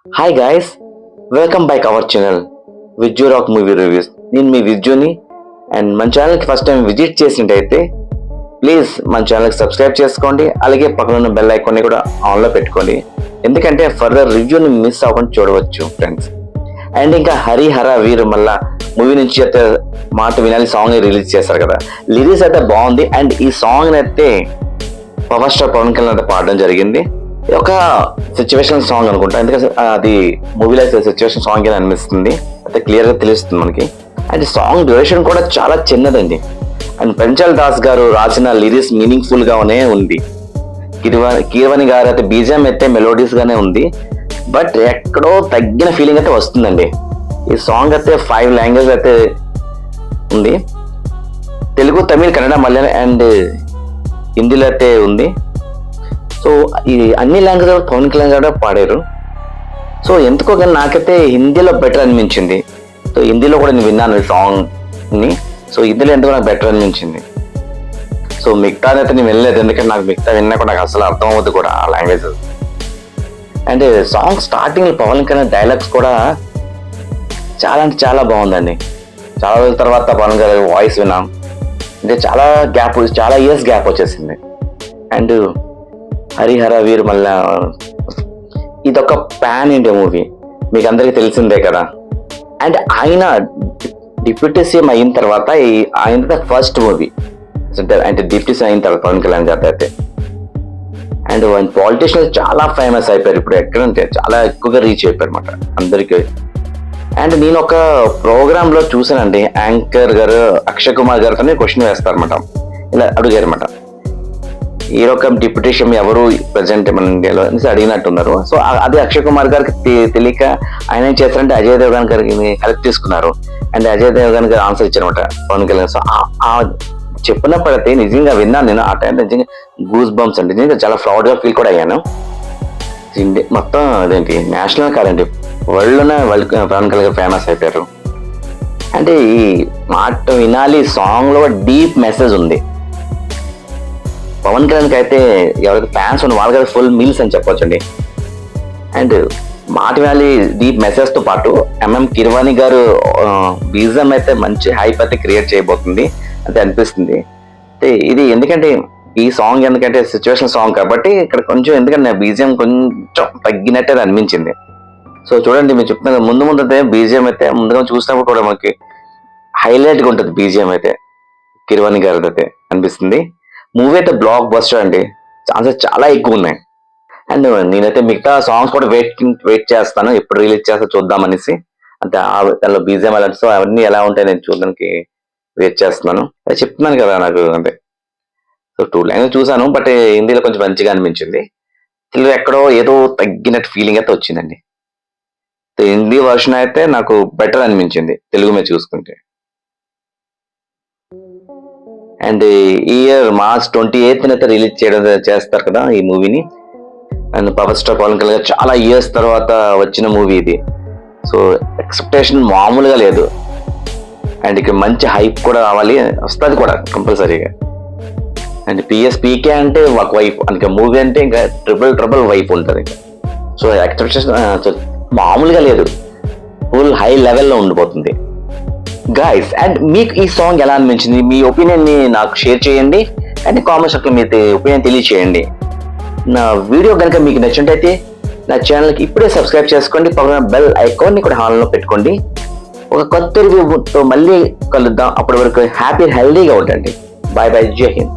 Hi guys, welcome back our channel Vijju rock movie reviews. నేను మీ విజ్జుని. And మన ఛానల్కి first time visit చేసినట్టయితే please మన ఛానల్కి సబ్స్క్రైబ్ చేసుకోండి. అలాగే పక్కన ఉన్న బెల్ ఐకాన్ని కూడా ఆన్లో పెట్టుకోండి, ఎందుకంటే ఫర్దర్ రివ్యూని మిస్ అవ్వకుండా చూడవచ్చు ఫ్రెండ్స్. అండ్ ఇంకా హరిహర వీరు మళ్ళా మూవీ నుంచి అయితే మాట వినాలి సాంగ్ రిలీజ్ చేశారు కదా. లిరిక్స్ అయితే బాగుంది. అండ్ ఈ సాంగ్ అయితే పవర్ స్టార్ పవన్ కళ్యాణ్ అయితే పాడడం జరిగింది. ఒక సిచ్యువేషన్ సాంగ్ అనుకుంటా, ఎందుకంటే అది మూవీలో సిచ్యువేషన్ సాంగ్ అని అనిపిస్తుంది, అయితే క్లియర్ గా తెలుస్తుంది మనకి. అండ్ సాంగ్ డ్యూరేషన్ కూడా చాలా చిన్నదండి. అండ్ పెంచల్ దాస్ గారు రాసిన లిరిక్స్ మీనింగ్ఫుల్ గానే ఉంది. కీరవాణి గారు అయితే బీజిఎం అయితే మెలోడీస్ గానే ఉంది, బట్ ఎక్కడో తగ్గిన ఫీలింగ్ అయితే వస్తుందండి. ఈ సాంగ్ అయితే 5 లాంగ్వేజ్ అయితే ఉంది. తెలుగు, తమిళ్, కన్నడ, మలయాళం అండ్ హిందీలో అయితే ఉంది. సో ఈ అన్ని లాంగ్వేజ్ పవన్ కళ్యాణ్ గారు పాడారు. సో ఎందుకో కానీ నాకైతే హిందీలో బెటర్ అనిపించింది. సో హిందీలో కూడా నేను విన్నాను సాంగ్ని. సో హిందీలో ఎందుకు నాకు బెటర్ అనిపించింది. సో మిగతాదైతే నేను వెళ్ళలేదు, ఎందుకంటే నాకు మిగతా విన్నా కూడా నాకు అసలు అర్థం అవ్వదు కూడా ఆ language. And song starting Pawan Kalyan dialogues కూడా చాలా అంటే చాలా బాగుందండి. చాలా రోజుల తర్వాత పవన్ గారి వాయిస్ విన్నాం. అంటే చాలా ఇయర్స్ గ్యాప్ వచ్చేసింది. అండ్ హరిహర వీరు మళ్ళా ఇదొక పాన్ ఇండియా మూవీ, మీకు అందరికీ తెలిసిందే కదా. అండ్ ఆయన డిప్యూటీ సీఎం అయిన తర్వాత ఆయన ఫస్ట్ మూవీ అంటే డిప్యూటీ సీఎం అయిన తర్వాత పవన్ కళ్యాణ్ గారి అయితే. అండ్ ఆయన పాలిటిషియన్స్ చాలా ఫేమస్ అయిపోయారు ఇప్పుడు, ఎక్కడంటే చాలా ఎక్కువగా రీచ్ అయిపోయారు అనమాట అందరికీ. అండ్ నేను ఒక ప్రోగ్రామ్ లో చూసానండి, యాంకర్ గారు అక్షయ్ కుమార్ గారితోనే క్వశ్చన్ వేస్తారన్నమాట. ఇలా అడిగారు అనమాట, ఈ రకం డిప్యూటేషన్ ఎవరు ప్రజెంట్ మన ఇండియాలో అనేసి అడిగినట్టున్నారు. సో అదే అక్షయ్ కుమార్ గారికి తెలియక ఆయన ఏం చేస్తారంటే అజయ్ దేవగన్ గారికి హెల్ప్ తీసుకున్నారు. అండ్ అజయ్ దేవగన్ గారు ఆన్సర్ ఇచ్చారనమాట పవన్ కళ్యాణ్. సో ఆ చెప్పినప్పుడైతే నిజంగా విన్నాను నేను. ఆ టైంలో నిజంగా గూస్ బంప్స్ అండి, నిజంగా చాలా ప్రౌడ్ గా ఫీల్ కూడా అయ్యాను. మొత్తం అదేంటి నేషనల్ కాదండి, వరల్డ్ లోనే పవన్ కళ్యాణ్ గారు ఫేమస్ అయిపోయారు. అంటే ఈ మాట వినాలి సాంగ్ లో డీప్ మెసేజ్ ఉంది. పవన్ కళ్యాణ్కి అయితే ఎవరైతే ఫ్యాన్స్ ఉన్న వాళ్ళకి ఫుల్ మీల్స్ అని చెప్పొచ్చండి. అండ్ మాట వ్యాలీ డీప్ మెసేజ్ తో పాటు కీరవాణి గారు బీజిఎం అయితే మంచి హైప్ అయితే క్రియేట్ చేయబోతుంది అంటే అనిపిస్తుంది. అంటే ఇది ఎందుకంటే ఈ సాంగ్ ఎందుకంటే సిచ్యువేషన్ సాంగ్ కాబట్టి ఇక్కడ కొంచెం ఎందుకంటే బీజిఎం కొంచెం తగ్గినట్టే అనిపించింది. సో చూడండి, మీరు చెప్తున్న ముందు అయితే బీజిఎం అయితే ముందుగా చూసినప్పుడు కూడా మనకి హైలైట్ గా ఉంటుంది బీజిఎం అయితే కీరవాణి గారి అయితే అనిపిస్తుంది. మూవీ అయితే బ్లాక్ బస్టర్ అండి, ఛాన్సెస్ చాలా ఎక్కువ ఉన్నాయి. అండ్ నేనైతే మిగతా సాంగ్స్ కూడా వెయిట్ చేస్తాను, ఎప్పుడు రిలీజ్ చేస్తా చూద్దామనేసి. అంటే దానిలో బీజిఎం అలాంటి సో అవన్నీ ఎలా ఉంటాయి నేను చూడడానికి వెయిట్ చేస్తున్నాను. అది చెప్తున్నాను కదా నాకు అంటే. సో 2 లాంగ్వేజ్ చూసాను, బట్ హిందీలో కొంచెం మంచిగా అనిపించింది. తెలుగు ఎక్కడో ఏదో తగ్గినట్టు ఫీలింగ్ అయితే వచ్చిందండి. హిందీ వర్షన్ అయితే నాకు బెటర్ అనిపించింది తెలుగు మీద చూసుకుంటే. అండ్ ఈ ఇయర్ మార్చ్ 28th అయితే రిలీజ్ చేస్తారు కదా ఈ మూవీని. And power star Pawan Kalyan చాలా ఇయర్స్ తర్వాత వచ్చిన మూవీ ఇది. సో ఎక్స్పెక్టేషన్ మామూలుగా లేదు. అండ్ ఇక్కడ మంచి హైప్ కూడా రావాలి, వస్తుంది కూడా కంపల్సరీగా. అండ్ పీకే అంటే ఒక వైఫ్, ఇంకా మూవీ అంటే ఇంకా ట్రిపుల్ వైఫ్ ఉంటుంది ఇంకా. సో ఎక్స్పెక్టేషన్ మామూలుగా లేదు, ఫుల్ హై లెవెల్లో ఉండిపోతుంది గాయస్. అండ్ మీకు ఈ సాంగ్ ఎలా అనిపించింది, మీ ఒపీనియన్ ని నాకు షేర్ చేయండి. అండ్ కామెంట్ సెక్షన్ లో మీ ఒపీనియన్ తెలియచేయండి. నా వీడియో కనుక మీకు నచ్చినట్టయితే నా ఛానల్కి ఇప్పుడే సబ్స్క్రైబ్ చేసుకోండి, పక్కన బెల్ ఐకాన్ని కూడా హాల్లో పెట్టుకోండి. ఒక కొత్త రివ్యూతో మళ్ళీ కలుద్దాం, అప్పటి వరకు హ్యాపీ హెల్దీగా ఉండండి. బాయ్ బాయ్, జై హింద్.